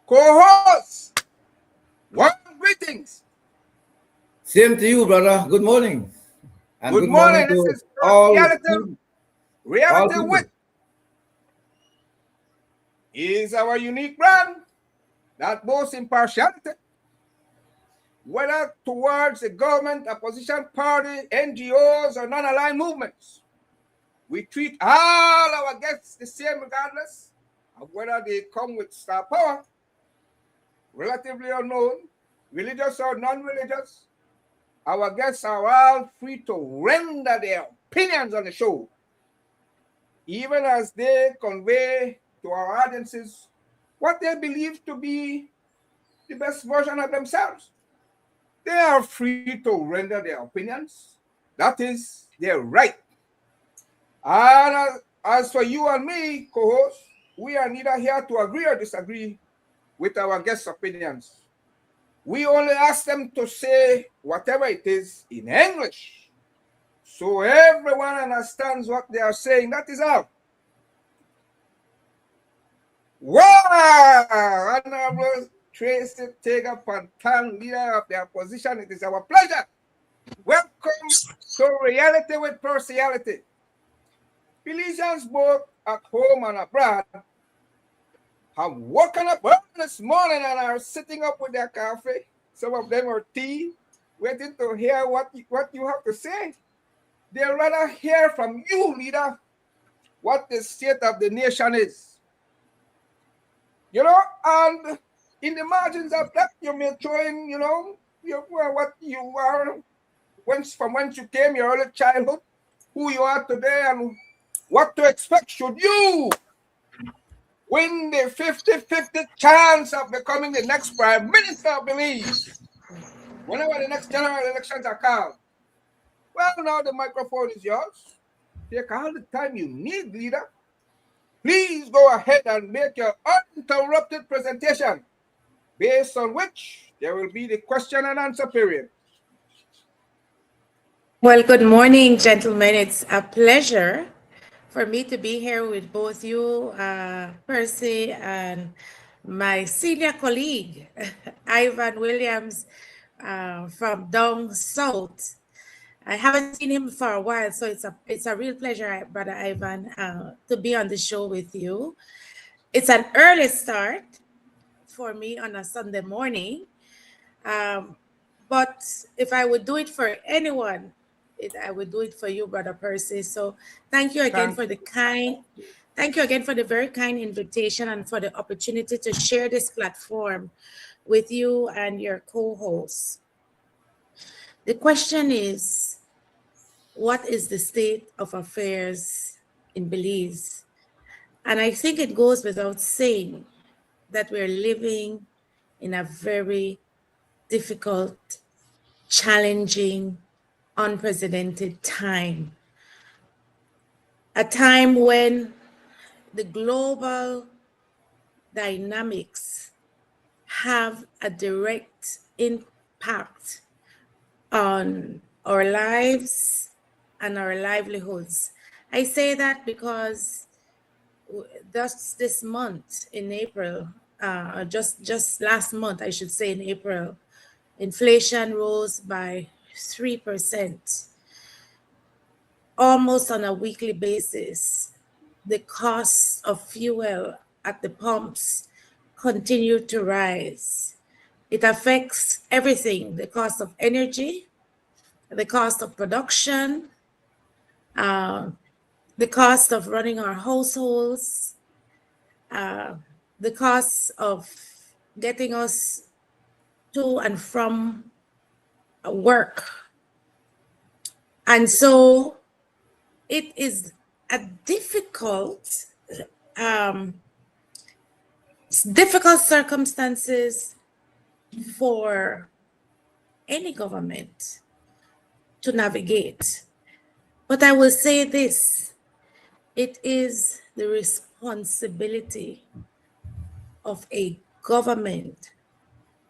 Co-host, warm greetings. Same to you, brother. Good morning. And Good good morning morning. This to is all Perciality. all Reality people. Wit is our unique brand that boasts impartiality, whether towards the government, opposition party, NGOs, or non-aligned movements. We treat all our guests the same regardless of whether they come with star power, relatively unknown, religious or non-religious. Our guests are all free to render their opinions on the show, even as they convey to our audiences what they believe to be the best version of themselves. They are free to render their opinions. That is their right. And as for you and me, co hosts, we are neither here to agree or disagree with our guests' opinions. We only ask them to say whatever it is in English, so everyone understands what they are saying. That is all. Wow! Honorable Tracy Taegar Panton, leader of the opposition, it is our pleasure. Welcome to Reality with Perciality. Belizeans both at home and abroad have woken up early this morning and are sitting up with their coffee. Some of them are tea, waiting to hear what you have to say. They rather hear from you, leader, what the state of the nation is. You know, and in the margins of that, you may throw in, what you are, from whence you came, your early childhood, who you are today, and what to expect should you win the 50-50 chance of becoming the next prime minister of Belize whenever the next general elections are called. Well, now the microphone is yours. Take all the time you need, leader. Please go ahead and make your uninterrupted presentation, based on which there will be the question and answer period. Well, good morning, gentlemen. It's a pleasure for me to be here with both you, Percy, and my senior colleague, Ivan Williams, from down south. I haven't seen him for a while, so it's a real pleasure, Brother Ivan, to be on the show with you. It's an early start for me on a Sunday morning. But if I would do it for anyone, I would do it for you, Brother Percy. So thank you again Thank for the very kind invitation and for the opportunity to share this platform with you and your co-hosts. The question is, what is the state of affairs in Belize? And I think it goes without saying that we're living in a very difficult, challenging, unprecedented time. A time when the global dynamics have a direct impact on our lives and our livelihoods. I say that because just this month in April, just last month, I should say in April, inflation rose by 3%, almost on a weekly basis. The cost of fuel at the pumps continue to rise. It affects everything, the cost of energy, the cost of production, the cost of running our households, the cost of getting us to and from work. And so it is a difficult circumstances for any government to navigate. But I will say this, it is the responsibility of a government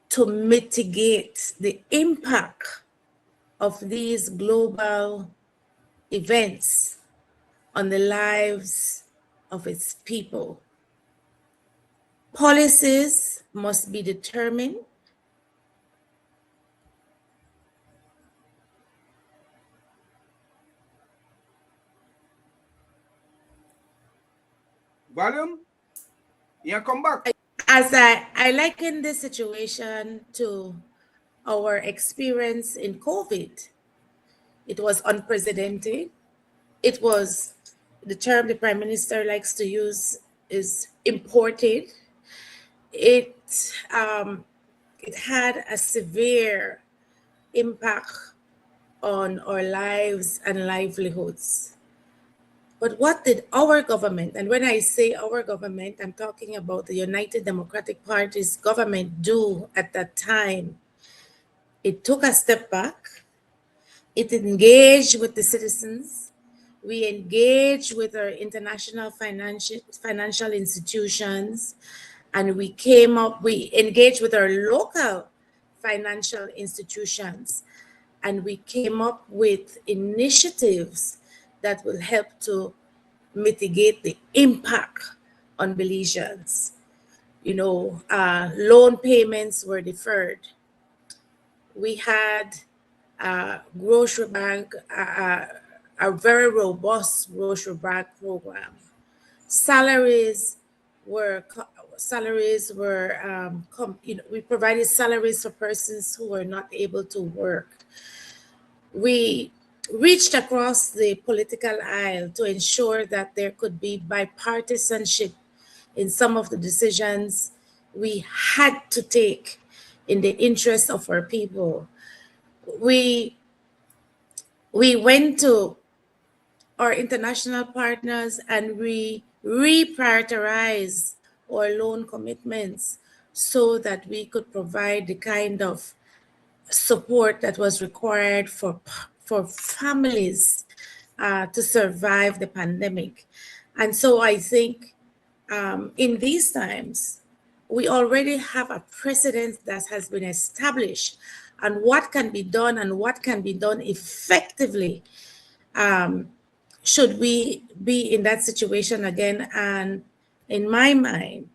to mitigate the impact of these global events on the lives of its people. Policies must be determined. Volume, you come back. As I liken this situation to our experience in COVID. It was unprecedented. It was, the term the Prime Minister likes to use is imported. It it had a severe impact on our lives and livelihoods. But what did our government, and when I say our government, I'm talking about the United Democratic Party's government, do at that time? It took a step back. It engaged with the citizens. We engaged with our international financial institutions, and we engaged with our local financial institutions, and we came up with initiatives that will help to mitigate the impact on Belizeans. Loan payments were deferred. We had grocery bank, a very robust grocery bank program. Salaries were we provided salaries for persons who were not able to work. We reached across the political aisle to ensure that there could be bipartisanship in some of the decisions we had to take in the interest of our people. We went to our international partners and we reprioritized our loan commitments so that we could provide the kind of support that was required for families to survive the pandemic. And so I think in these times, we already have a precedent that has been established on what can be done and what can be done effectively should we be in that situation again. And in my mind,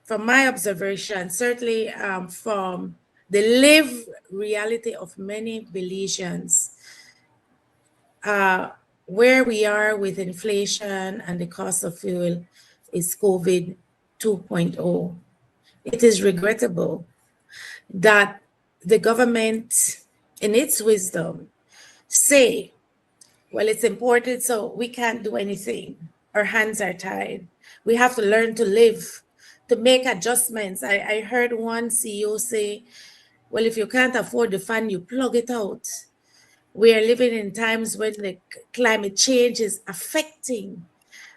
from my observation, certainly from the lived reality of many Belizeans, where we are with inflation and the cost of fuel is COVID 2.0. It is regrettable that the government, in its wisdom, say, well, it's imported, so we can't do anything. Our hands are tied. We have to learn to live, to make adjustments. I heard one CEO say, well, if you can't afford the fan, you plug it out. We are living in times when the climate change is affecting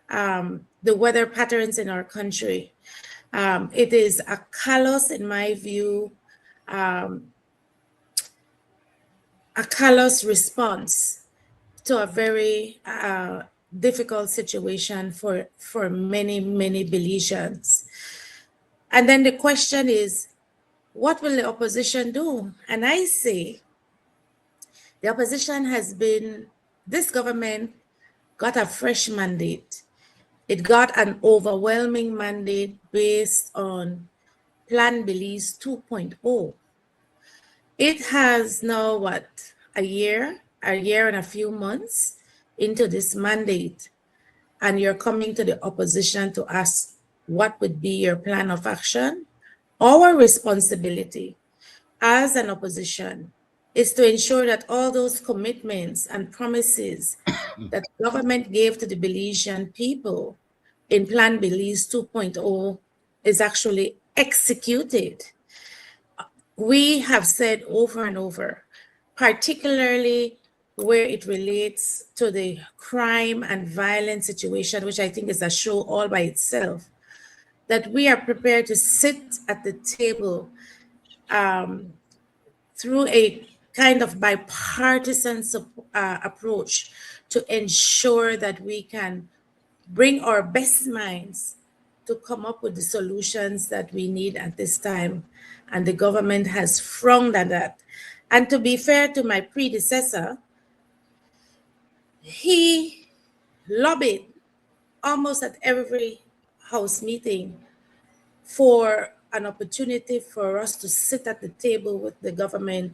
the weather patterns in our country. It is a callous, in my view, a callous response to a very difficult situation for many, many Belizeans. And then the question is, what will the opposition do? And I say, the opposition this government got a fresh mandate. It got an overwhelming mandate based on Plan Belize 2.0. It has now, a year and a few months into this mandate, and you're coming to the opposition to ask what would be your plan of action. Our responsibility as an opposition is to ensure that all those commitments and promises that government gave to the Belizean people in Plan Belize 2.0 is actually executed. We have said over and over, particularly where it relates to the crime and violence situation, which I think is a show all by itself, that we are prepared to sit at the table through a kind of bipartisan approach to ensure that we can bring our best minds to come up with the solutions that we need at this time. And the government has frowned at that. And to be fair to my predecessor, he lobbied almost at every House meeting for an opportunity for us to sit at the table with the government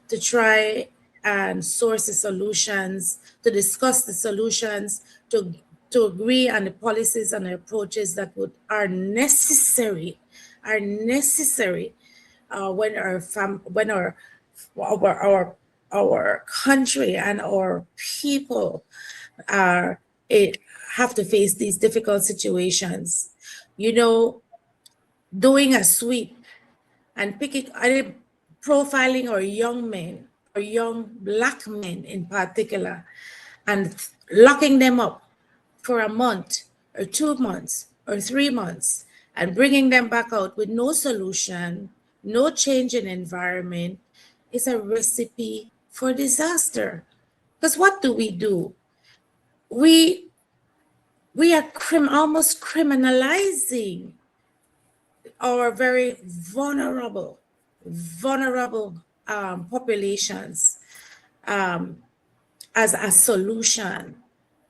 to try and source the solutions, to discuss the solutions, to agree on the policies and the approaches that are necessary when our country and our people are have to face these difficult situations. You know, doing a sweep and profiling our young men, or young Black men in particular, and locking them up for a month or 2 months or 3 months and bringing them back out with no solution, no change in environment, is a recipe for disaster. Because what do? We are almost criminalizing our very vulnerable populations as a solution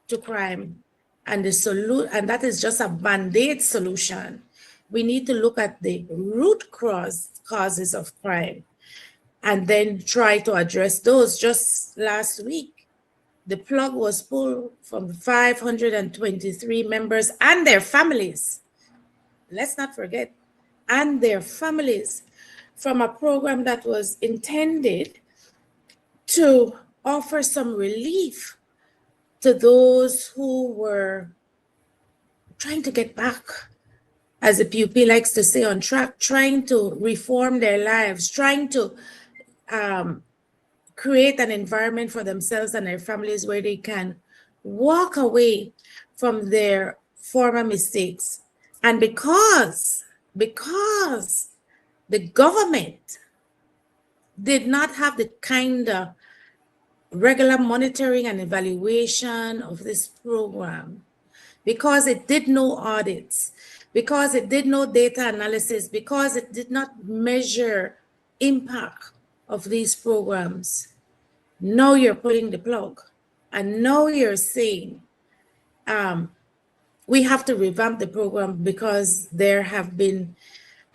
to crime, and that is just a band-aid solution. We need to look at the root causes of crime and then try to address those. Just last week, the plug was pulled from 523 members and their families. Let's not forget, and their families, from a program that was intended to offer some relief to those who were trying to get back, as the PUP likes to say, on track, trying to reform their lives, trying to create an environment for themselves and their families where they can walk away from their former mistakes. And because the government did not have the kind of regular monitoring and evaluation of this program, because it did no audits, because it did no data analysis, because it did not measure impact of these programs, now you're pulling the plug. And now you're saying we have to revamp the program because there have been,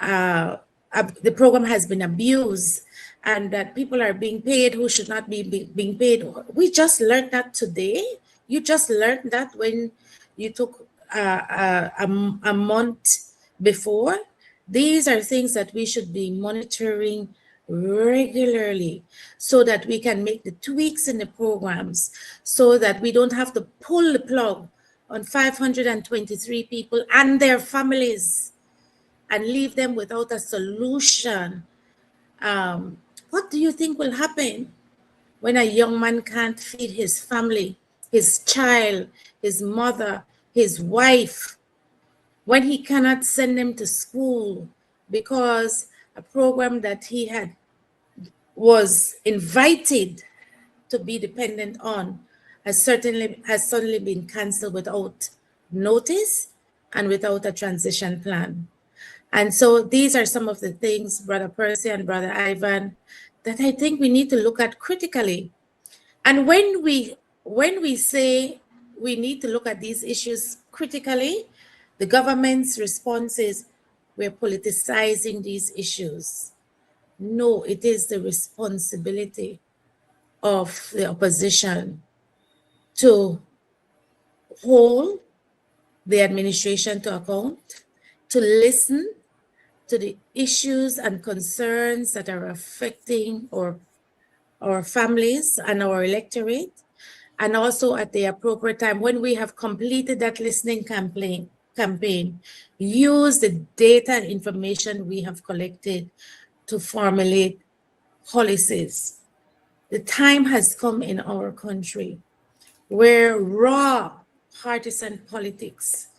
the program has been abused, and that people are being paid who should not be being paid. We just learned that today. You just learned that when you took a month before. These are things that we should be monitoring regularly so that we can make the tweaks in the programs, so that we don't have to pull the plug on 523 people and their families and leave them without a solution. What do you think will happen when a young man can't feed his family, his child, his mother, his wife, when he cannot send them to school because a program that he was invited to be dependent on has suddenly been canceled without notice and without a transition plan? And so these are some of the things, Brother Percy and Brother Ivan, that I think we need to look at critically. And when we say we need to look at these issues critically, the government's response is we're politicizing these issues. No, it is the responsibility of the opposition to hold the administration to account, to listen to the issues and concerns that are affecting our families and our electorate, and also at the appropriate time, when we have completed that listening campaign, use the data and information we have collected to formulate policies. The time has come in our country where raw partisan politics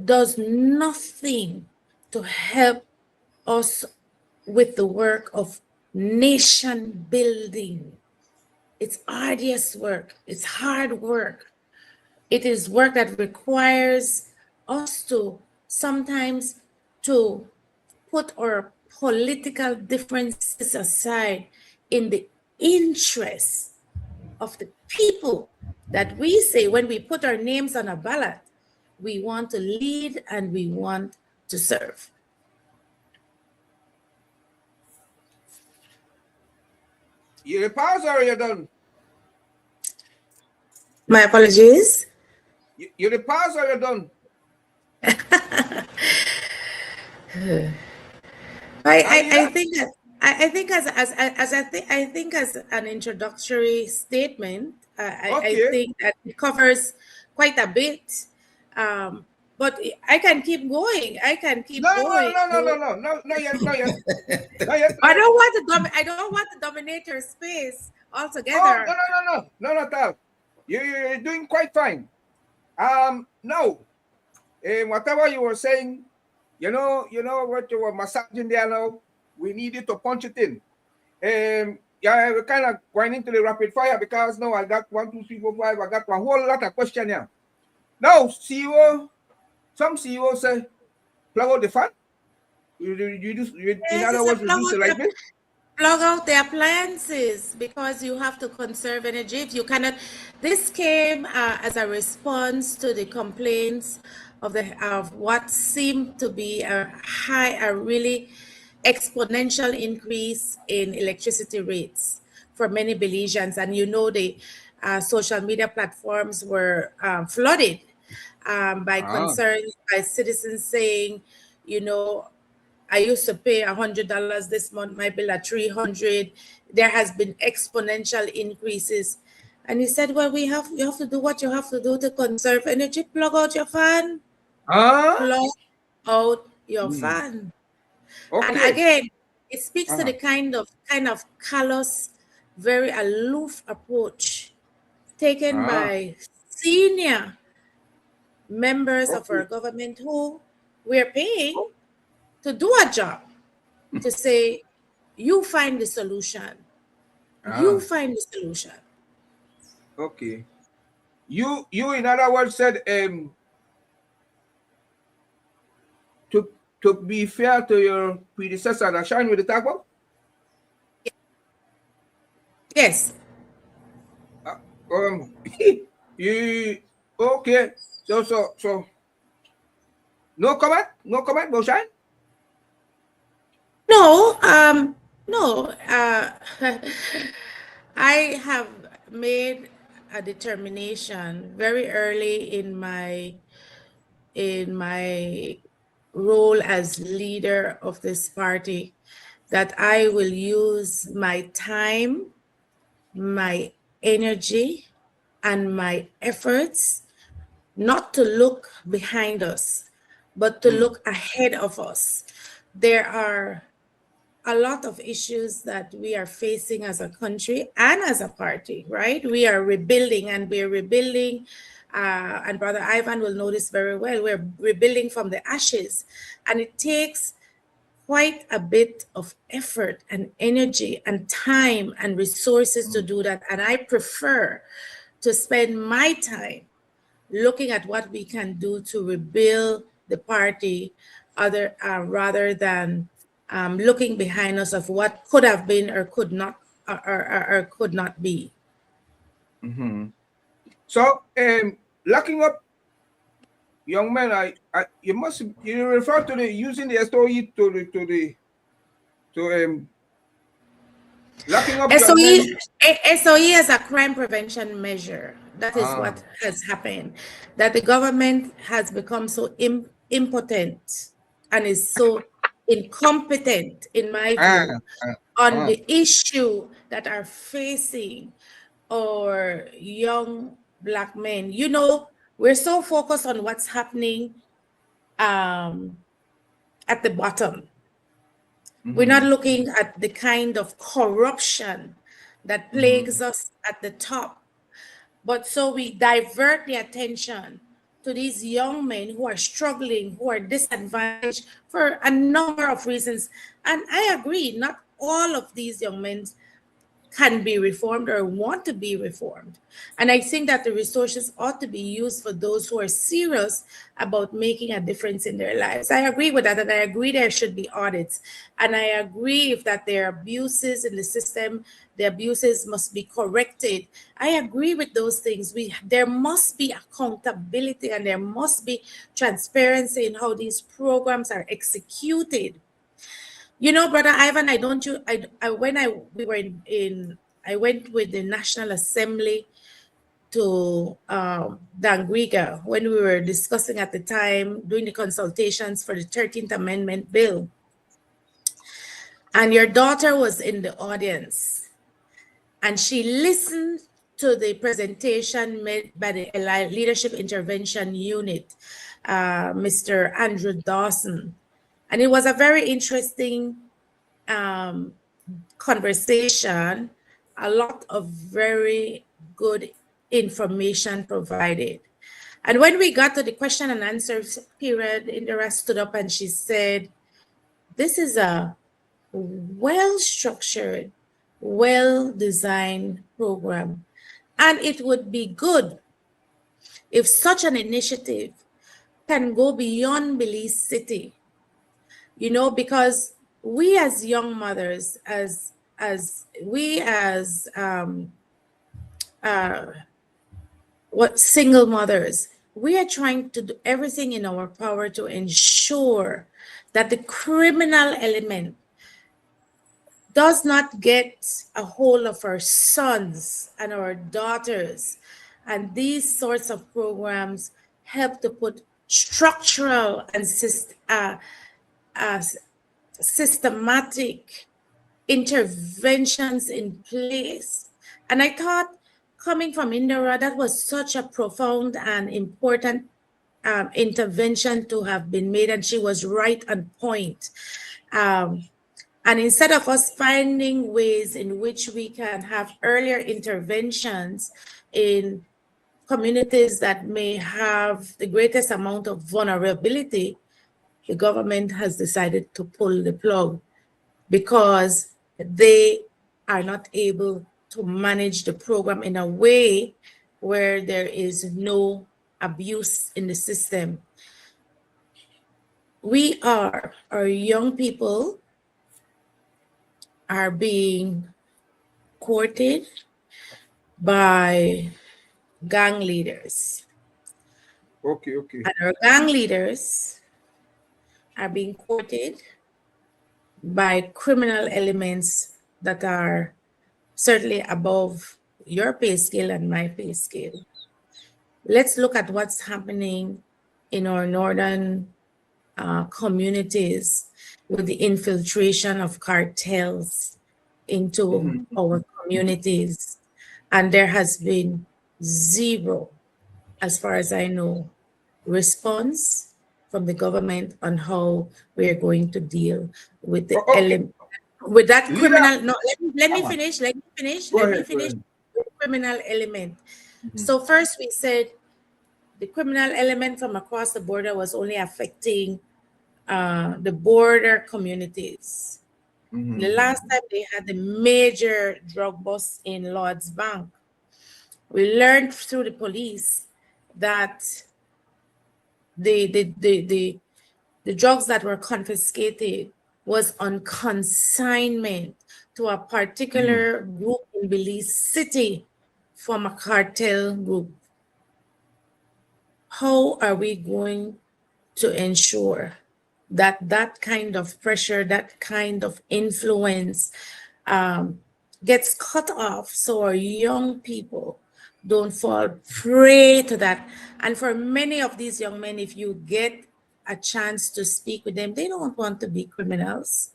does nothing to help us with the work of nation building. It's arduous work. It's hard work. It is work that requires us to sometimes to put our political differences aside in the interest of the people that we say, when we put our names on a ballot, we want to lead and we want to serve. You pause or you're done? My apologies. You pause or you're done? I Alida? think that I think I think as an introductory statement, I Okay. think that it covers quite a bit. But I can keep going. I can No, keep going. not yet, not yet, not yet. I don't want to I don't want to dominate your space Oh, altogether. no, not at all. You're doing quite fine. No, whatever you were saying, you know what you were massaging there now. We needed to punch it in. Yeah, we're kind of going into the rapid fire because now I got 1, 2, 3, 4, 5. I got a whole lot of questions here. Now, CEO, some CEO say, plug out the fan. In Yes, other it's a words, reduce the light bill. plug out the appliances because you have to conserve energy. If you cannot, this came as a response to the complaints of what seemed to be a really exponential increase in electricity rates for many Belizeans, and the social media platforms were flooded by Ah. concerns by citizens saying, you know, I used to pay $100 this month, my bill at 300. There has been exponential increases. And he said, well, you have to do what you have to do to conserve energy. Plug out your fan. Ah. Plug out your Hmm. fan. And Okay. again, it speaks to Uh-huh. the kind of callous, very aloof approach taken Ah. by senior members of our Okay. government who we're paying Oh. to do a job, to say, you find the solution. You Ah. find the solution. Okay. You in other words said to be fair to your predecessor that shine with the tagbo. Yes. Uh, you okay? So no comment, no comment, Boshine. No, no. I have made a determination very early in my role as leader of this party that I will use my time, my energy, and my efforts not to look behind us, but to look ahead of us. There are a lot of issues that we are facing as a country and as a party, right? We are rebuilding and we're rebuilding. And Brother Ivan will know this very well. We're rebuilding from the ashes. And it takes quite a bit of effort and energy and time and resources to do that. And I prefer to spend my time looking at what we can do to rebuild the party rather than looking behind us of what could have been or could not or could not be. Mm-hmm. So locking up young men, you refer to the using the SOE to locking up young SOE, men. SOE is a crime prevention measure. That is Ah. what has happened. That the government has become so impotent and is so incompetent, in my Ah. view, Ah. on Ah. the issue that are facing our young Black men. We're so focused on what's happening um, at the bottom. We're not Mm-hmm. looking at the kind of corruption that Mm-hmm. plagues us at the top. But so we divert the attention to these young men who are struggling, who are disadvantaged for a number of reasons. And I agree, not all of these young men can be reformed or want to be reformed. And I think that the resources ought to be used for those who are serious about making a difference in their lives. I agree with that, and I agree there should be audits. And I agree if that there are abuses in the system, the abuses must be corrected. I agree with those things. There must be accountability and there must be transparency in how these programs are executed. Brother Ivan, I don't you I when I we were in I went with the National Assembly to Dangriga when we were discussing at the time, doing the consultations for the 13th Amendment Bill. And your daughter was in the audience, and she listened to the presentation made by the Leadership Intervention Unit, Mr. Andrew Dawson. And it was a very interesting conversation, a lot of very good information provided. And when we got to the question and answer period, Indira stood up and she said, this is a well-structured, well-designed program. And it would be good if such an initiative can go beyond Belize City, because we as young mothers, single mothers, we are trying to do everything in our power to ensure that the criminal element does not get a hold of our sons and our daughters. And these sorts of programs help to put structural and systematic interventions in place. And I thought, coming from Indira, that was such a profound and important intervention to have been made, and she was right on point. And instead of us finding ways in which we can have earlier interventions in communities that may have the greatest amount of vulnerability, the government has decided to pull the plug because they are not able to manage the program in a way where there is no abuse in the system. Our young people are being courted by gang leaders. Okay. And our gang leaders are being courted by criminal elements that are certainly above your pay scale and my pay scale. Let's look at what's happening in our northern communities with the infiltration of cartels into our communities. And there has been zero, as far as I know, response from the government on how we are going to deal with the with that criminal. No, let me finish. Let me finish the criminal element. So first we said the criminal element from across the border was only affecting the border communities. The last time they had the major drug bust in Lord's Bank, we learned through the police that the drugs that were confiscated was on consignment to a particular group in Belize City from a cartel group. How are we going to ensure that that kind of pressure, that kind of influence gets cut off so our young people don't fall prey to that? And for many of these young men, if you get a chance to speak with them, they don't want to be criminals.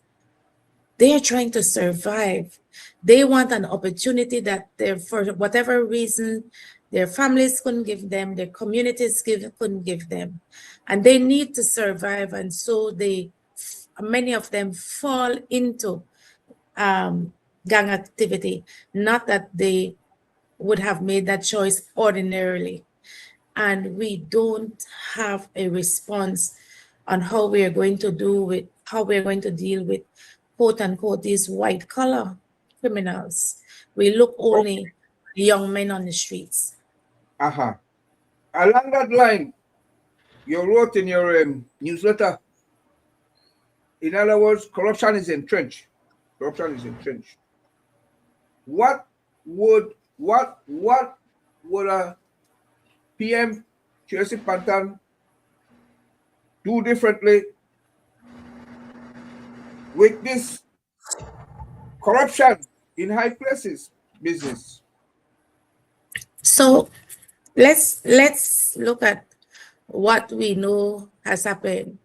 They are trying to survive. They want an opportunity that for whatever reason, their families couldn't give them, their communities couldn't give them. And they need to survive. And so many of them fall into gang activity, not that they would have made that choice ordinarily. And we don't have a response on how we are going to deal with, quote unquote, these white collar criminals. We look only at young men on the streets. Along that line, you wrote in your newsletter, in other words, corruption is entrenched. What would a PM Tracy Panton do differently with this corruption in high places? business. So let's look at what we know has happened.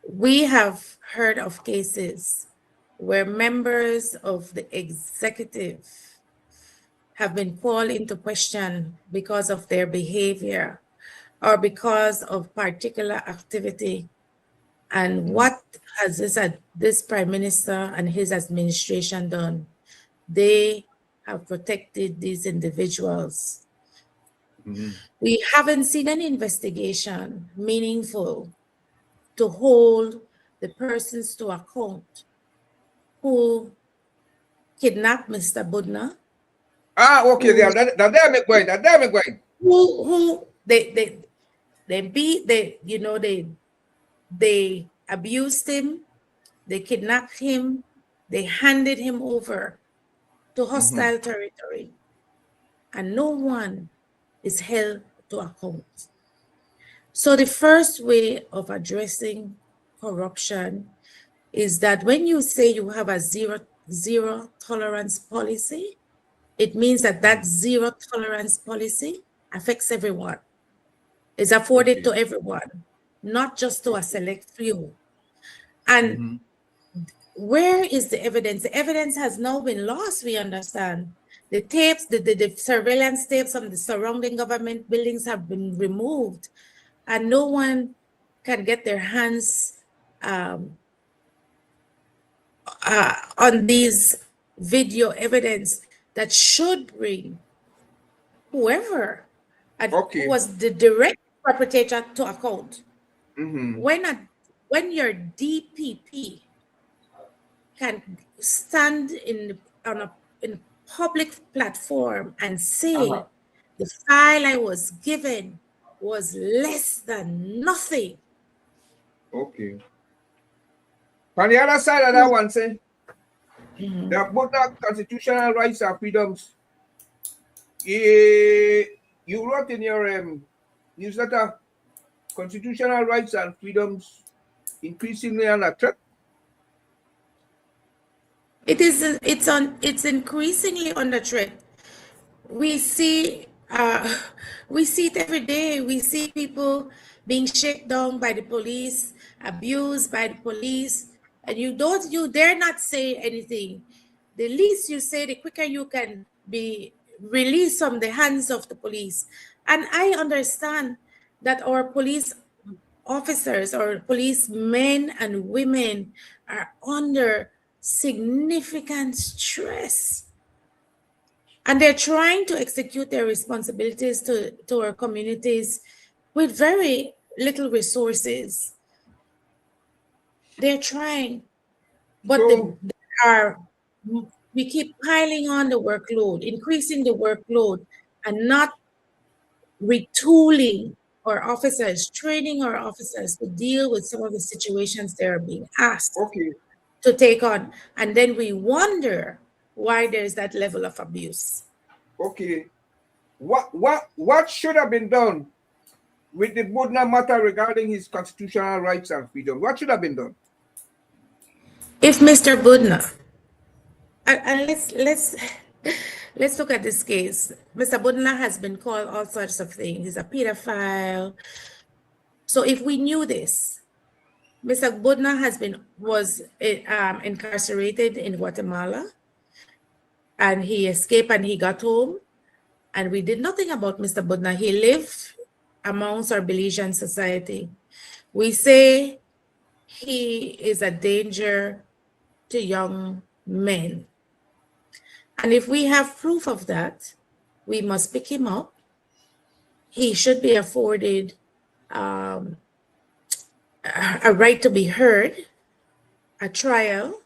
We have heard of cases where members of the executive have been called into question because of their behavior or because of particular activity. And what has this prime minister and his administration done? They have protected these individuals. We haven't seen any investigation meaningful to hold the persons to account who kidnapped Mr. Budna. Okay, they make going. Who they beat, they abused him, they kidnapped him, they handed him over to hostile territory, and no one is held to account. So the first way of addressing corruption is that when you say you have a zero tolerance policy, it means that zero tolerance policy affects everyone. It's afforded to everyone, not just to a select few. And where is the evidence? The evidence has now been lost, we understand. The tapes, the surveillance tapes on the surrounding government buildings have been removed, and no one can get their hands on these video evidence that should bring whoever was the direct perpetrator to account. When your DPP can stand on a public platform and say the file I was given was less than nothing. Okay. On the other side of that one, say that both the constitutional rights and freedoms. You wrote in your newsletter, constitutional rights and freedoms increasingly under threat. It's increasingly under threat. We see it every day. We see people being shaken down by the police, abused by the police, and you dare not say anything. The least you say, the quicker you can be released from the hands of the police. And I understand that our police officers or police men and women are under significant stress. And they're trying to execute their responsibilities to our communities with very little resources. They're trying, but we keep piling on the workload, increasing the workload, and not retooling our officers, training our officers to deal with some of the situations they're being asked to take on. And then we wonder why there's that level of abuse. Okay. What should have been done with the Budna matter regarding his constitutional rights and freedom? What should have been done? If Mr. Budna, and let's look at this case. Mr. Budna has been called all sorts of things. He's a pedophile. So if we knew this, Mr. Budna was incarcerated in Guatemala, and he escaped and he got home, and we did nothing about Mr. Budna. He lived amongst our Belizean society. We say he is a danger to young men. And if we have proof of that, we must pick him up. He should be afforded a right to be heard, a trial.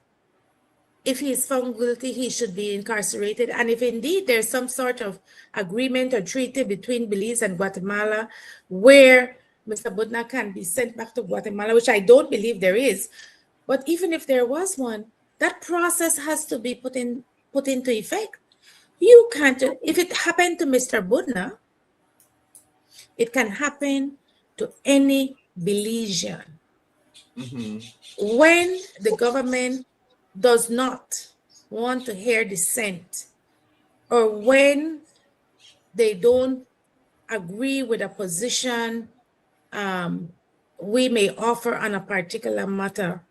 If he is found guilty, he should be incarcerated. And if indeed there's some sort of agreement or treaty between Belize and Guatemala where Mr. Budna can be sent back to Guatemala, which I don't believe there is, but even if there was one, that process has to be put into effect. You can't, if it happened to Mr. Budna, it can happen to any Belizean. When the government does not want to hear dissent, or when they don't agree with a position we may offer on a particular matter,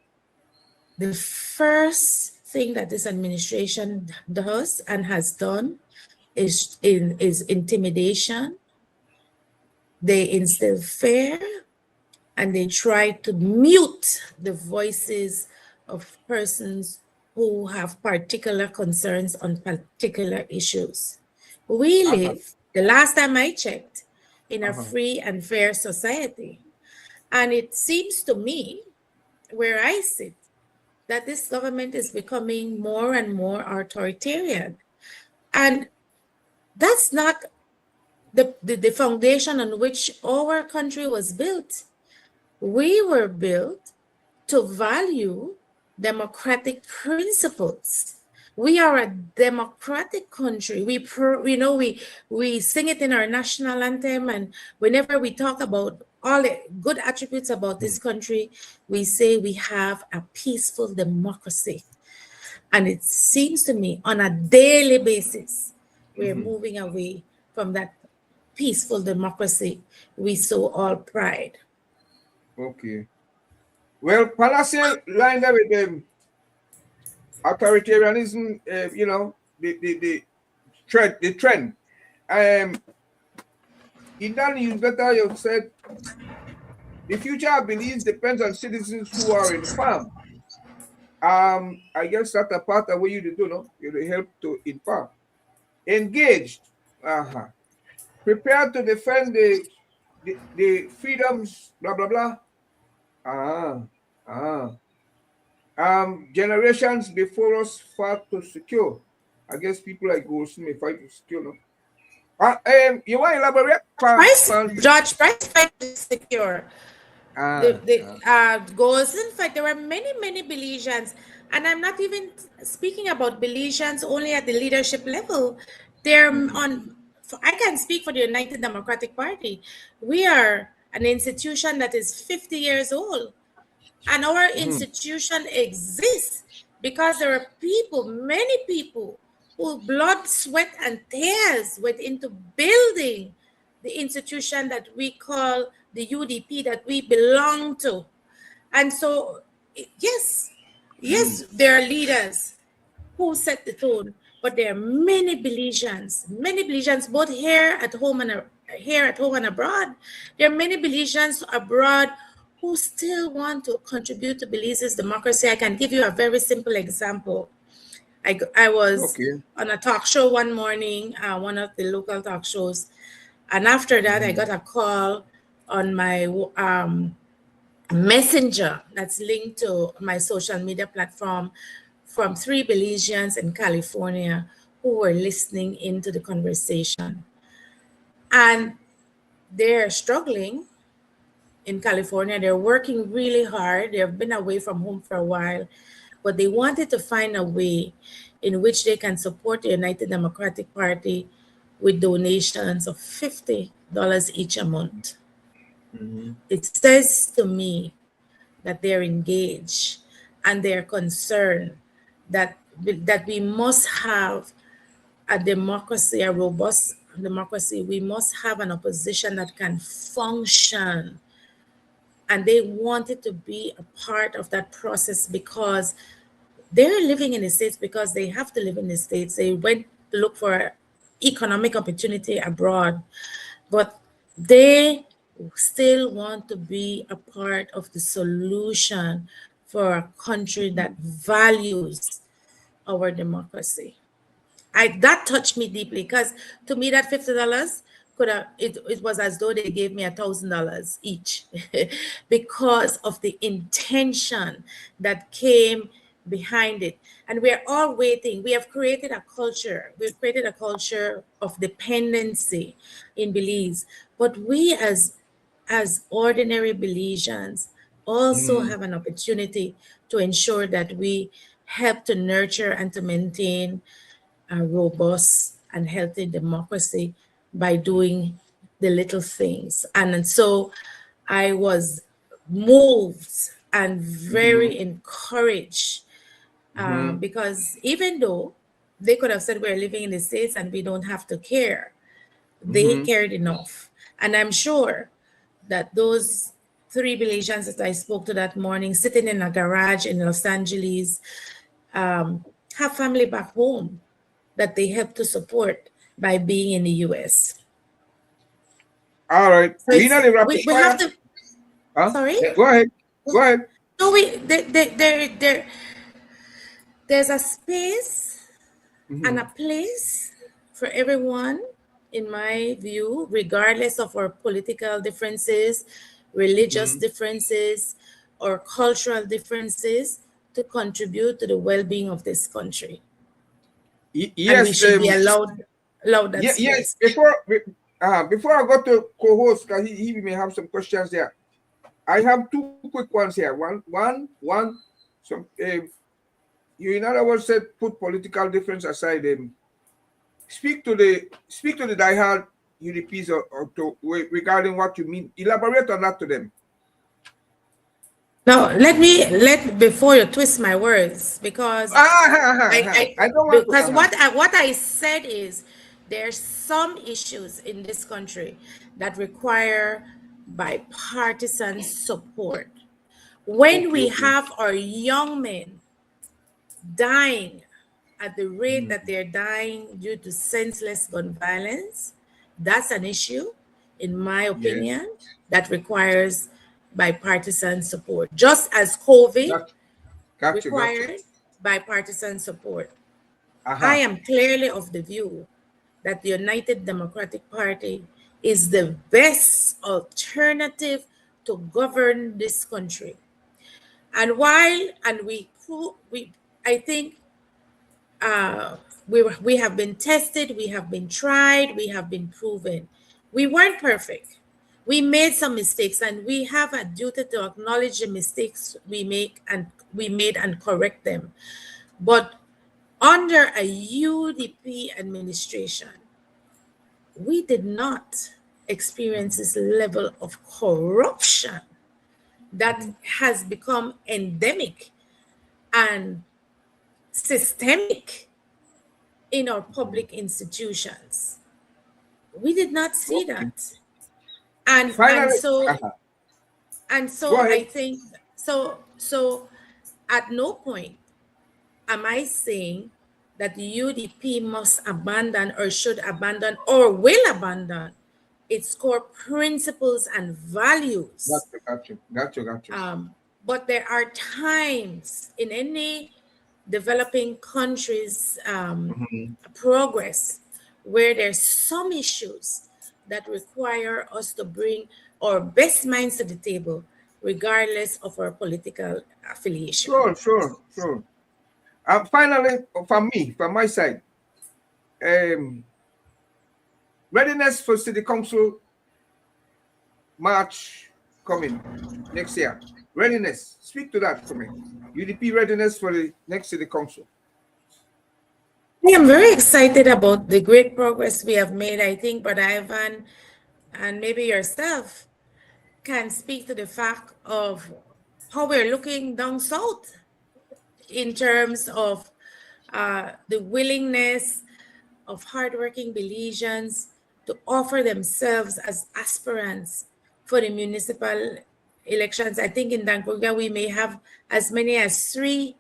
the first thing that this administration does and has done is intimidation. They instill fear and they try to mute the voices of persons who have particular concerns on particular issues. We live, the last time I checked, in a free and fair society. And it seems to me, where I sit, that this government is becoming more and more authoritarian. And that's not the foundation on which our country was built. We were built to value democratic principles. We are a democratic country. We sing it in our national anthem, and whenever we talk about all the good attributes about this country, we say we have a peaceful democracy. And it seems to me on a daily basis, we're moving away from that peaceful democracy we so all pride. Okay. Well, policy lined up with authoritarianism, the trend. In that newsletter, you said the future of Belize depends on citizens who are informed. I guess that's a part of what you do, no? You help to inform. Engaged. Prepared to defend the freedoms, blah, blah, blah. Generations before us fought to secure. I guess people like Goldsmith fight to secure, no? You want to elaborate? George Price fight to secure. Goals. In fact, there were many Belizeans, and I'm not even speaking about Belizeans only at the leadership level. They're I can speak for the United Democratic Party. We are an institution that is 50 years old, and our institution exists because there are many people, who blood, sweat, and tears went into building the institution that we call the UDP, that we belong to. And so, yes, there are leaders who set the tone, but there are many Belizeans, both here at home and abroad. There are many Belizeans abroad who still want to contribute to Belize's democracy. I can give you a very simple example. I was on a talk show one morning, one of the local talk shows, and after that, I got a call on my messenger that's linked to my social media platform from 3 Belizeans in California who were listening into the conversation. And they're struggling in California. They're working really hard. They've been away from home for a while, but they wanted to find a way in which they can support the United Democratic Party with donations of $50 each a month. It says to me that they're engaged and they're concerned that we must have a democracy, a robust democracy. We must have an opposition that can function. And they wanted to be a part of that process because they're living in the States because they have to live in the States. They went to look for economic opportunity abroad, but they still want to be a part of the solution for a country that values our democracy. That touched me deeply because to me that $50 it was as though they gave me $1,000 each because of the intention that came behind it. And we're all waiting. We have created a culture. We've created a culture of dependency in Belize. But we as ordinary Belizeans also have an opportunity to ensure that we help to nurture and to maintain a robust and healthy democracy by doing the little things. And so I was moved and very encouraged because even though They could have said we're living in the States and we don't have to care. They cared enough. And I'm sure that those 3 Belizeans that I spoke to that morning, sitting in a garage in Los Angeles, have family back home that they help to support by being in the US. All right. So We know the rapid we have fire. to, Huh? sorry? Yeah, go ahead. Go ahead. No, there's a space and a place for everyone, in my view, regardless of our political differences, religious differences, or cultural differences, to contribute to the well-being of this country. And we Yes. should be allowed that Yes. space. Before I go to co-host, because he may have some questions there. I have 2 quick ones here. One. Some you, in other words, said put political difference aside. Speak to the diehard UDPs regarding what you mean. Elaborate on that to them. Now, before you twist my words, because I don't want because to. what I said is there's some issues in this country that require bipartisan support. When we have our young men dying at the rate that they're dying due to senseless gun violence, that's an issue, in my opinion, that requires bipartisan support, just as COVID required bipartisan support. I am clearly of the view that the United Democratic Party is the best alternative to govern this country. And I think we have been tested, we have been tried, we have been proven. We weren't perfect. We made some mistakes, and we have a duty to acknowledge the mistakes we made and correct them. But under a UDP administration, we did not experience this level of corruption that has become endemic and systemic in our public institutions. We did not see that. And so I think so at no point am I saying that the UDP must abandon or should abandon or will abandon its core principles and values. Got you. But there are times in any developing countries' progress where there's some issues that require us to bring our best minds to the table, regardless of our political affiliation. Sure. Finally, from my side, readiness for City Council March coming next year. Readiness. Speak to that for me. UDP readiness for the next City Council. I am very excited about the great progress we have made. I think Brother Ivan and maybe yourself can speak to the fact of how we're looking down south in terms of the willingness of hardworking Belizeans to offer themselves as aspirants for the municipal elections. I think in Dankuga we may have as many as 3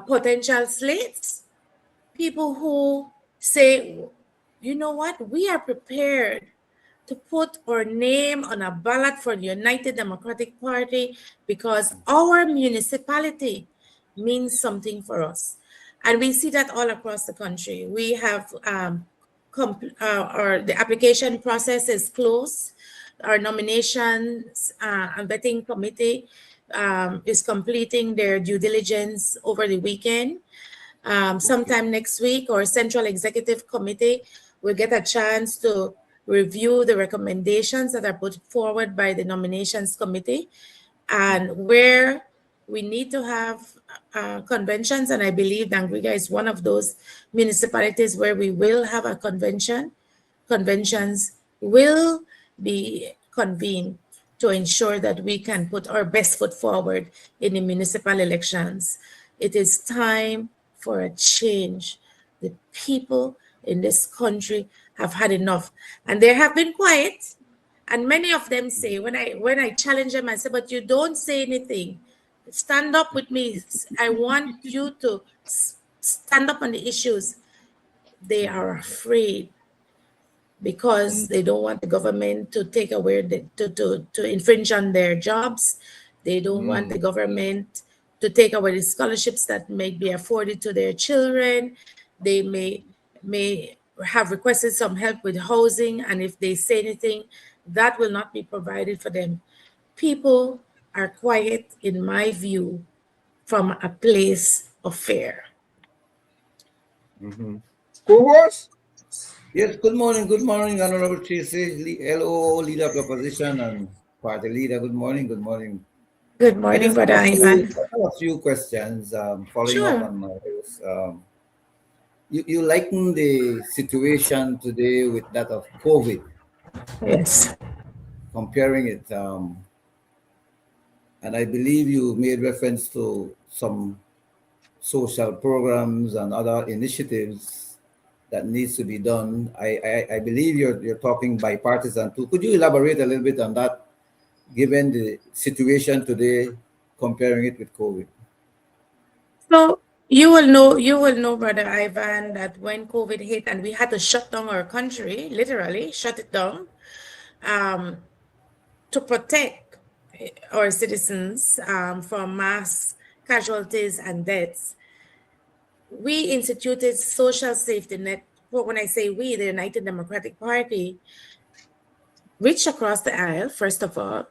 potential slates. People who say, you know what, we are prepared to put our name on a ballot for the United Democratic Party because our municipality means something for us. And we see that all across the country. We have the application process is closed. Our nominations and vetting committee is completing their due diligence over the weekend. Sometime next week, our Central Executive Committee will get a chance to review the recommendations that are put forward by the nominations committee, and where we need to have conventions. And I believe Dangriga is one of those municipalities where we will have a convention. Conventions will be convened to ensure that we can put our best foot forward in the municipal elections. It is time for a change. the people in this country have had enough, and they have been quiet. And many of them say, when I challenge them, I say, but you don't say anything. Stand up with me. I want you to stand up on the issues. They are afraid because they don't want the government to take away to infringe on their jobs. They don't want the government to take away the scholarships that may be afforded to their children. They may have requested some help with housing, and if they say anything, that will not be provided for them. People are quiet, in my view, from a place of fear. Co-host? Yes, good morning, Honorable Tracy, LO, leader of the opposition, and party leader. Good morning, good morning. Good I morning, just Brother have Ivan. a few questions following up Sure. on my host. You liken the situation today with that of COVID, Yes. comparing it, and I believe you made reference to some social programs and other initiatives that needs to be done. I believe you're talking bipartisan too. Could you elaborate a little bit on that, given the situation today, comparing it with COVID? So you will know, Brother Ivan, that when COVID hit and we had to shut down our country, literally shut it down, um, to protect our citizens from mass casualties and deaths, we instituted social safety net. Well, when I say we, the United Democratic Party reached across the aisle. First of all,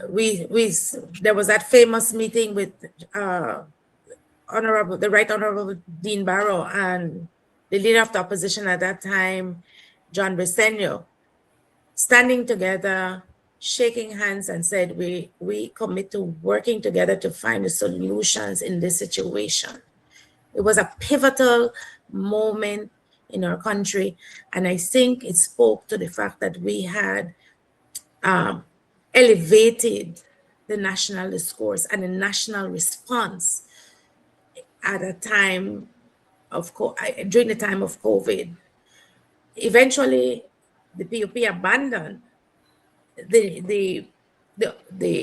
we there was that famous meeting with the Right Honorable Dean Barrow and the leader of the opposition at that time, John Briceño, standing together, shaking hands, and said, we commit to working together to find the solutions in this situation. It was a pivotal moment in our country, and I think it spoke to the fact that we had elevated the national discourse and the national response at a time of during the time of COVID. Eventually, the PUP abandoned the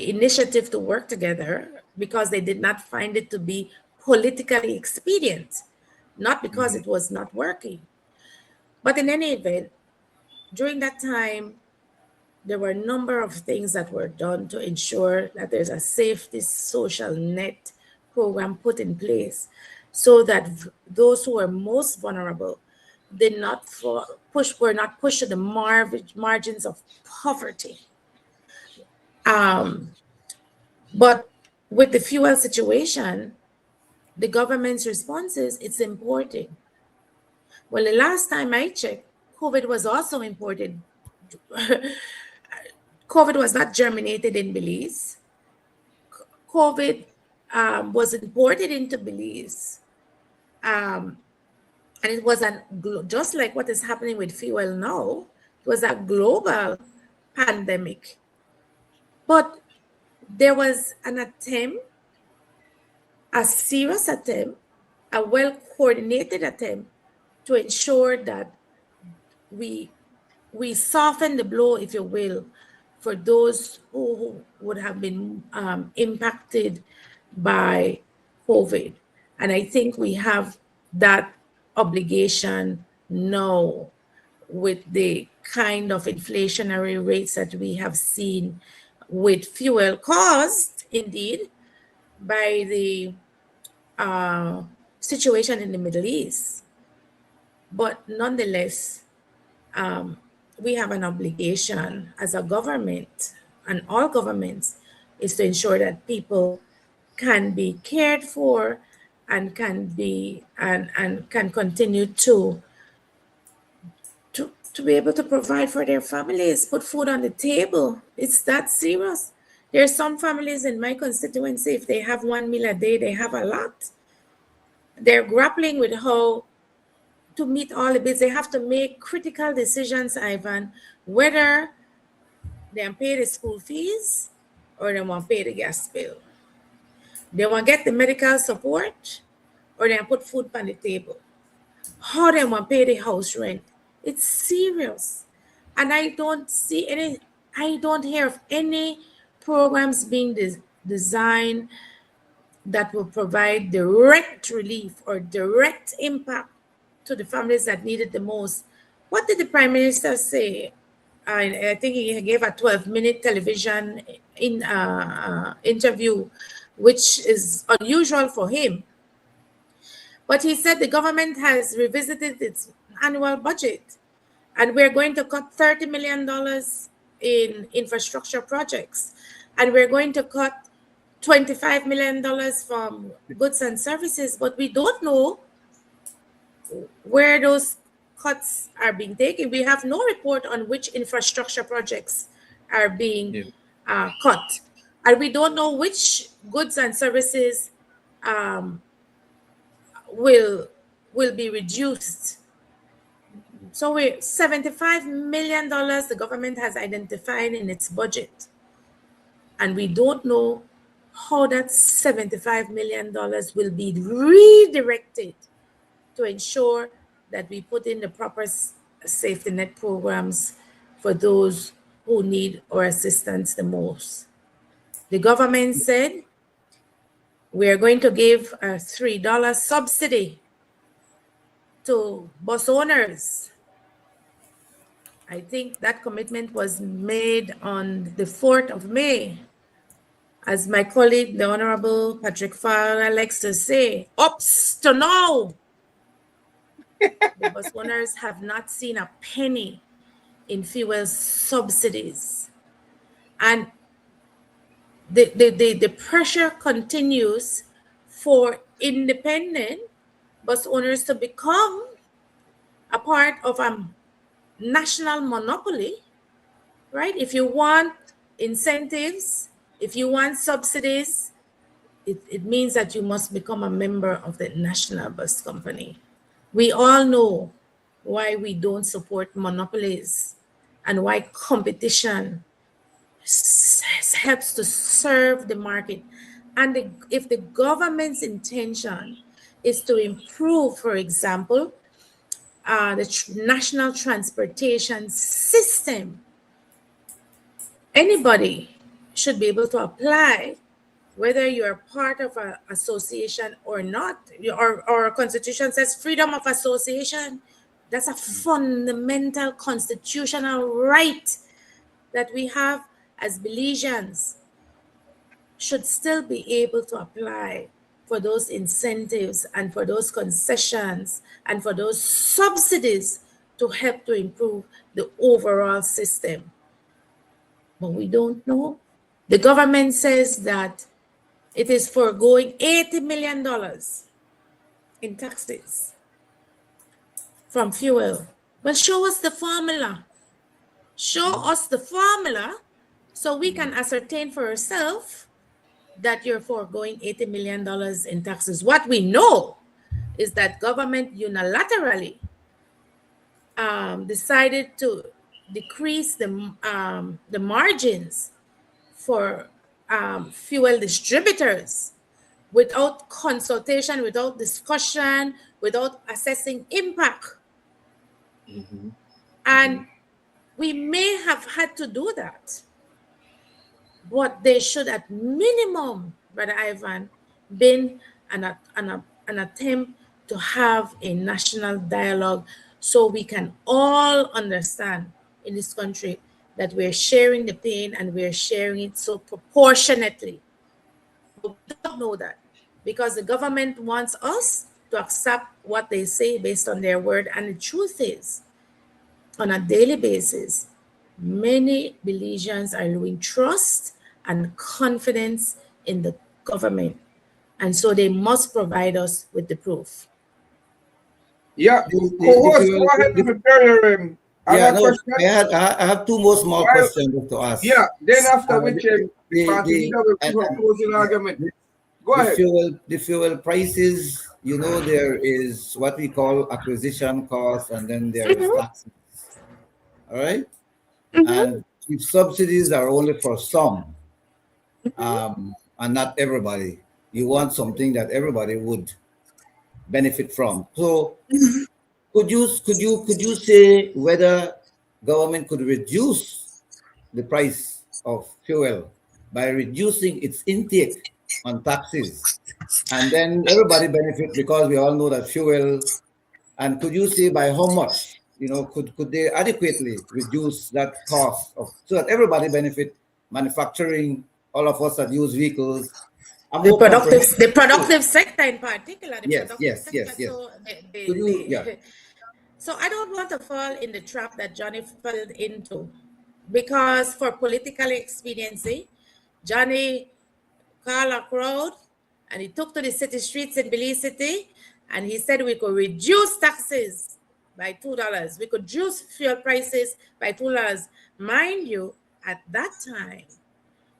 initiative to work together because they did not find it to be politically expedient, not because it was not working. But in any event, during that time, there were a number of things that were done to ensure that there's a safety social net program put in place so that those who were most vulnerable were not pushed to the margins of poverty. But with the fuel situation, the government's response is it's imported. Well, the last time I checked, COVID was also imported. COVID was not germinated in Belize. COVID was imported into Belize. And it was just like what is happening with fuel now, it was a global pandemic. But there was an attempt, a serious attempt, a well-coordinated attempt to ensure that we soften the blow, if you will, for those who would have been impacted by COVID. And I think we have that obligation now with the kind of inflationary rates that we have seen with fuel caused, indeed, by the situation in the Middle East. But nonetheless, we have an obligation as a government, and all governments, is to ensure that people can be cared for and can be and can continue to be able to provide for their families, put food on the table. It's that serious. There are some families in my constituency, if they have 1 meal a day, they have a lot. They're grappling with how to meet all the bills. They have to make critical decisions, Ivan, whether they pay the school fees or they want to pay the gas bill. They want to get the medical support or they put food on the table. How they want to pay the house rent? It's serious. And I don't hear of any programs being designed that will provide direct relief or direct impact to the families that need it the most. What did the Prime Minister say? I think he gave a 12-minute television interview, which is unusual for him. But he said the government has revisited its annual budget, and we're going to cut $30 million in infrastructure projects, and we're going to cut $25 million from goods and services, but we don't know where those cuts are being taken. We have no report on which infrastructure projects are being cut, and we don't know which goods and services will be reduced. So $75 million the government has identified in its budget, and we don't know how that $75 million will be redirected to ensure that we put in the proper safety net programs for those who need our assistance the most. The government said we are going to give a $3 subsidy to bus owners. I think that commitment was made on the 4th of May. As my colleague, the Honorable Patrick Farr, likes to say, ups to now. The bus owners have not seen a penny in fuel subsidies. And the pressure continues for independent bus owners to become a part of a national monopoly, right? If you want incentives, if you want subsidies, it means that you must become a member of the national bus company. We all know why we don't support monopolies and why competition helps to serve the market. And if the government's intention is to improve, for example, the national transportation system, anybody should be able to apply, whether you're part of an association or not. Our constitution says freedom of association. That's a fundamental constitutional right that we have as Belizeans. Should still be able to apply for those incentives and for those concessions and for those subsidies to help to improve the overall system. But we don't know. The government says that it is foregoing $80 million in taxes from fuel. Well, show us the formula. Show us the formula so we can ascertain for ourselves that you're foregoing $80 million in taxes. What we know is that government unilaterally decided to decrease the margins for fuel distributors without consultation, without discussion, without assessing impact. And we may have had to do that. But they should, at minimum, Brother Ivan, been an attempt to have a national dialogue so we can all understand in this country that we're sharing the pain and we're sharing it so proportionately. But we don't know that because the government wants us to accept what they say based on their word. And the truth is, on a daily basis, many Belizeans are losing trust and confidence in the government. And so they must provide us with the proof. Yeah, co-host, go ahead and prepare your question. I have two more small questions to ask. Yeah, then after which will closing argument. Go ahead. The fuel prices, there is what we call acquisition cost, and then there is taxes. All right? And if subsidies are only for some, and not everybody, you want something that everybody would benefit from. So could you say whether government could reduce the price of fuel by reducing its intake on taxes, and then everybody benefit because we all know that fuel. And could you say by how much? Could they adequately reduce that cost of, so that everybody benefit, manufacturing, all of us that use vehicles, a The more comprehensive. productive sector in particular, the Yes, productive yes, sector. yes, yes. So Could you, yeah. so I don't want to fall in the trap that Johnny fell into, because for political expediency, Johnny called a crowd and he took to the city streets in Belize City and he said we could reduce taxes by $2. We could reduce fuel prices by $2. Mind you, at that time,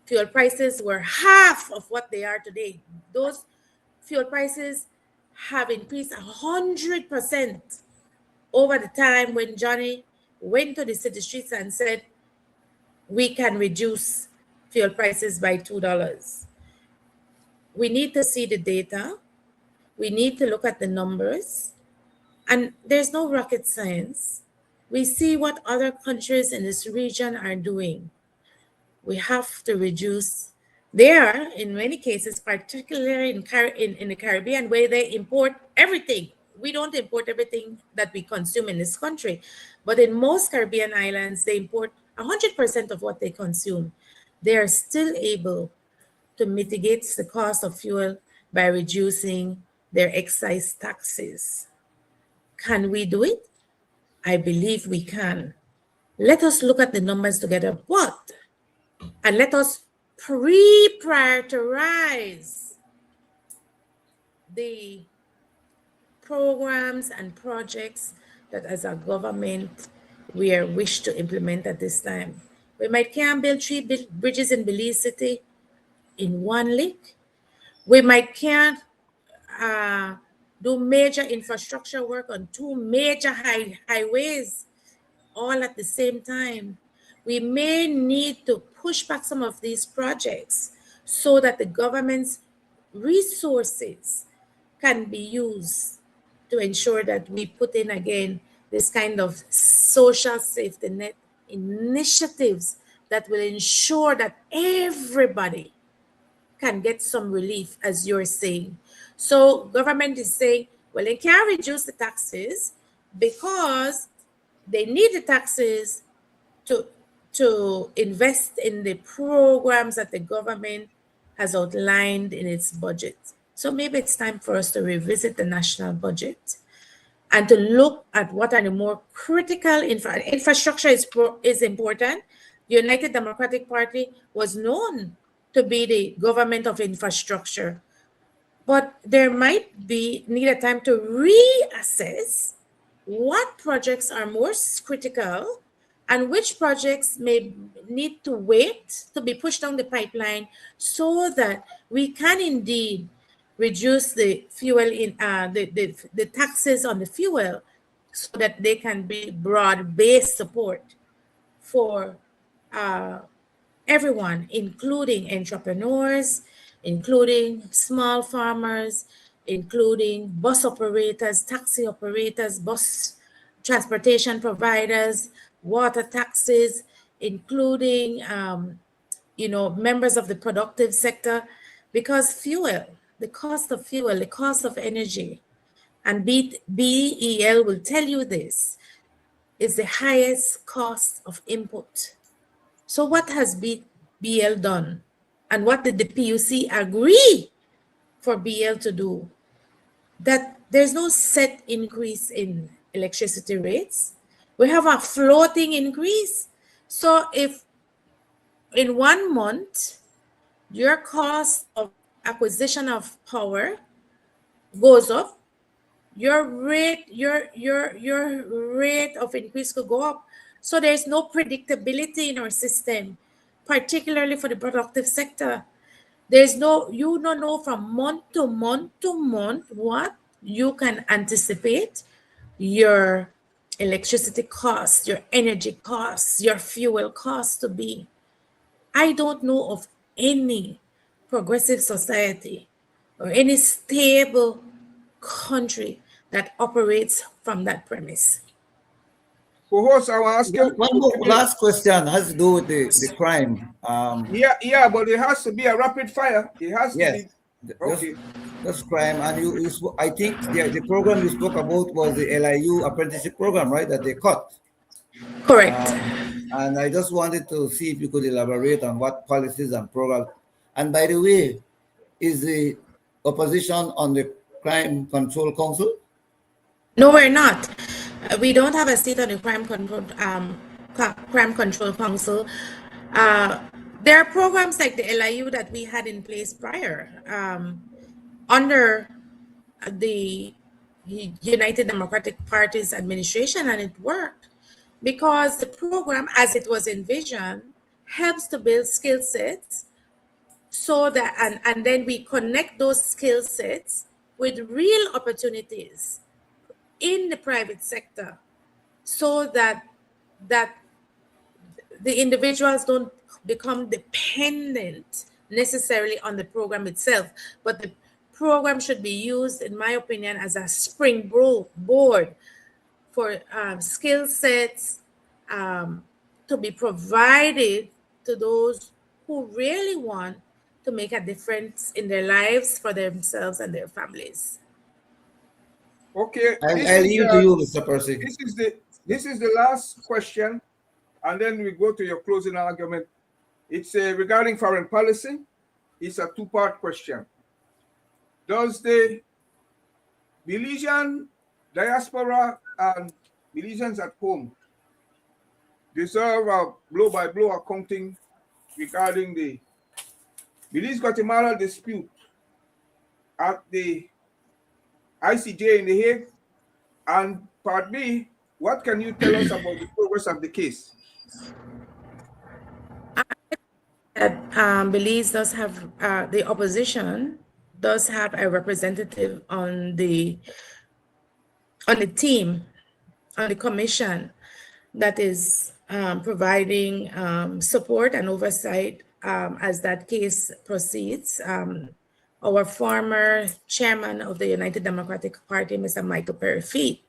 fuel prices were half of what they are today. Those fuel prices have increased 100% over the time when Johnny went to the city streets and said we can reduce fuel prices by $2. We need to see the data. We need to look at the numbers. And there's no rocket science. We see what other countries in this region are doing. We have to reduce. There, in many cases, particularly in the Caribbean, where they import everything. We don't import everything that we consume in this country. But in most Caribbean islands, they import 100% of what they consume. They are still able to mitigate the cost of fuel by reducing their excise taxes. Can we do it? I believe we can. Let us look at the numbers together, and let us prioritize the programs and projects that as a government we are wish to implement at this time. We might can't build 3 bridges in Belize City in one lick. We might can't do major infrastructure work on 2 major highways all at the same time. We may need to push back some of these projects so that the government's resources can be used to ensure that we put in again this kind of social safety net initiatives that will ensure that everybody can get some relief, as you're saying. So government is saying, well, they can't reduce the taxes because they need the taxes to invest in the programs that the government has outlined in its budget. So maybe it's time for us to revisit the national budget and to look at what are the more critical infrastructure is important. The United Democratic Party was known to be the government of infrastructure, but there might need a time to reassess what projects are most critical and which projects may need to wait to be pushed down the pipeline so that we can indeed reduce the fuel in the taxes on the fuel so that they can be broad-based support for everyone, including entrepreneurs, including small farmers, including bus operators, taxi operators, bus transportation providers, water taxes, including members of the productive sector, because fuel, the cost of fuel, the cost of energy, and BEL will tell you this, is the highest cost of input. So what has BL done? And what did the PUC agree for BL to do? That there's no set increase in electricity rates. We have a floating increase. So if in 1 month, your cost of acquisition of power goes up, your rate of increase could go up. So there's no predictability in our system, particularly for the productive sector. There's no, you don't know from month to month to month what you can anticipate your electricity costs, your energy costs, your fuel costs to be. I don't know of any progressive society or any stable country that operates from that premise. Co-host, I will ask you. One more last question has to do with the crime. Yeah, but it has to be a rapid fire. It has to Yes, be. just Okay. just crime. And I think the program you spoke about was the LIU apprenticeship program, right? That they cut. Correct. And I just wanted to see if you could elaborate on what policies and programs. And by the way, is the opposition on the Crime Control Council? No, we're not. We don't have a seat on the Crime Control Council. There are programs like the LIU that we had in place prior under the United Democratic Party's administration, and it worked because the program, as it was envisioned, helps to build skill sets so that and then we connect those skill sets with real opportunities in the private sector so that the individuals don't become dependent necessarily on the program itself, but the program should be used, in my opinion, as a springboard for skill sets to be provided to those who really want to make a difference in their lives for themselves and their families. Okay. I'll yield to you, Mr. Percy. This is the last question, and then we go to your closing argument. It's regarding foreign policy. It's a two-part question. Does the Belizean diaspora and Belizeans at home deserve a blow-by-blow accounting regarding the Belize-Guatemala dispute at the ICJ in The Hague? And part B, what can you tell us about the progress of the case? Belize does have, the opposition does have a representative on the team, on the commission that is providing support and oversight as that case proceeds. Our former chairman of the United Democratic Party, Mr. Michael Perry,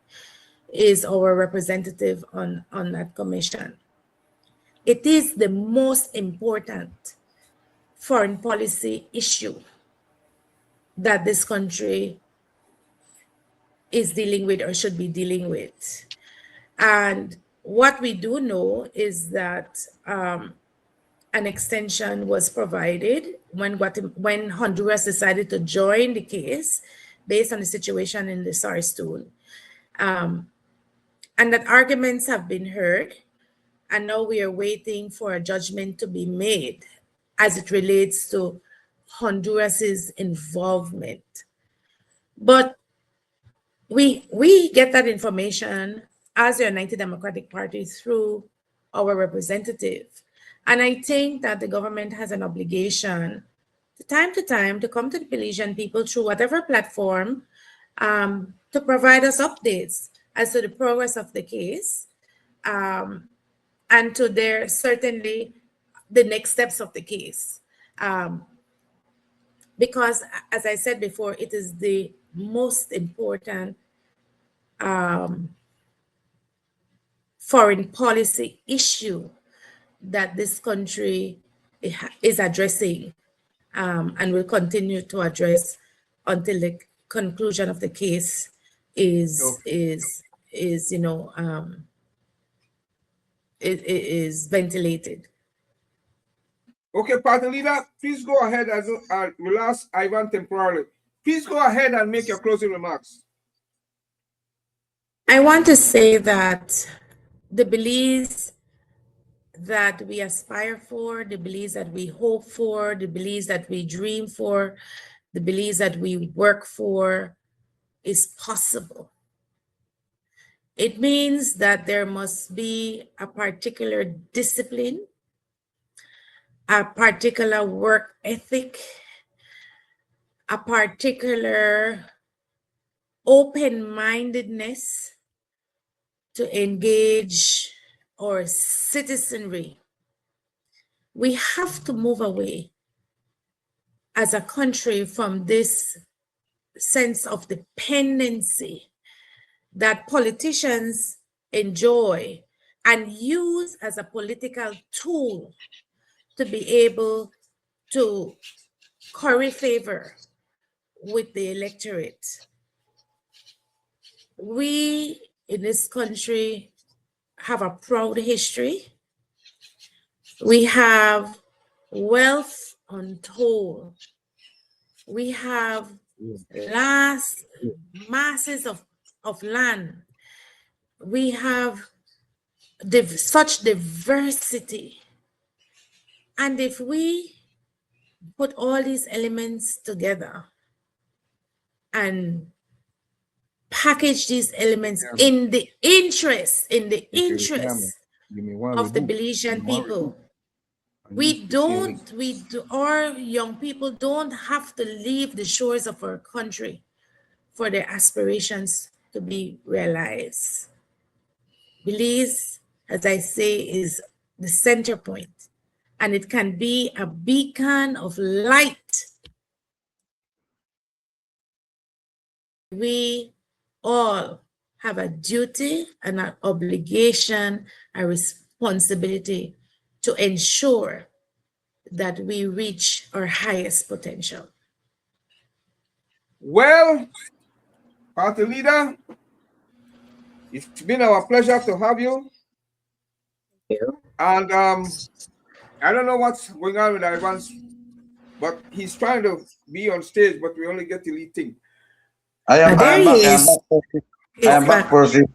is our representative on that commission. It is the most important foreign policy issue that this country is dealing with or should be dealing with. And what we do know is that an extension was provided when Honduras decided to join the case based on the situation in the SARS tool. And that arguments have been heard, and now we are waiting for a judgment to be made as it relates to Honduras's involvement. But we get that information as the United Democratic Party through our representative. And I think that the government has an obligation from time to time to come to the Belizean people through whatever platform to provide us updates as to the progress of the case and to certainly the next steps of the case. Because as I said before, it is the most important foreign policy issue that this country is addressing and will continue to address until the conclusion of the case is ventilated. Okay, Party Leader, please go ahead as we lost Ivan temporarily. Please go ahead and make your closing remarks. I want to say that the Belize that we aspire for, the Belize that we hope for, the Belize that we dream for, the Belize that we work for is possible. It means that there must be a particular discipline, a particular work ethic, a particular open-mindedness to engage our citizenry. We have to move away as a country from this sense of dependency that politicians enjoy and use as a political tool to be able to curry favor with the electorate. We in this country have a proud history. We have wealth untold. We have masses of land. We have such diversity. And if we put all these elements together and package these elements in the interest of the Belizean people, our young people don't have to leave the shores of our country for their aspirations to be realized. Belize, as I say, is the center point, and it can be a beacon of light. We all have a duty and an obligation, a responsibility to ensure that we reach our highest potential. Well, party leader, it's been our pleasure to have you. Thank you. And I don't know what's going on with Ivan's, but he's trying to be on stage, but we only get the lead thing. I am back, Percy.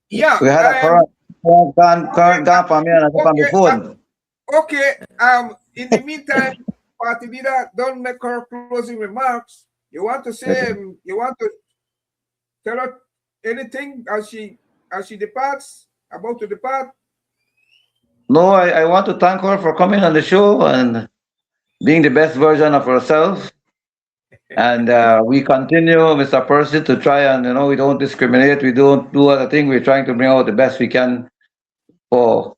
Yeah. We had a current gap on me and I took on the phone. Okay. In the meantime, party leader, don't make her closing remarks. You want to say, you want to tell her anything as she departs, about to depart? No, I want to thank her for coming on the show and being the best version of herself. And we continue, Mr. Percy, to try and, we don't discriminate. We don't do other things. We're trying to bring out the best we can for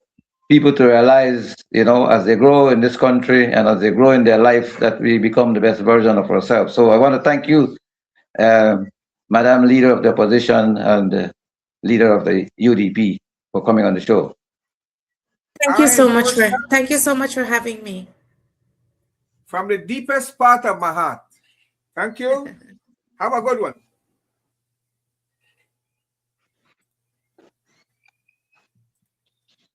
people to realize, as they grow in this country and as they grow in their life, that we become the best version of ourselves. So I want to thank you, Madam Leader of the Opposition and Leader of the UDP, for coming on the show. Thank you so much for having me. From the deepest part of my heart. Thank you. Have a good one.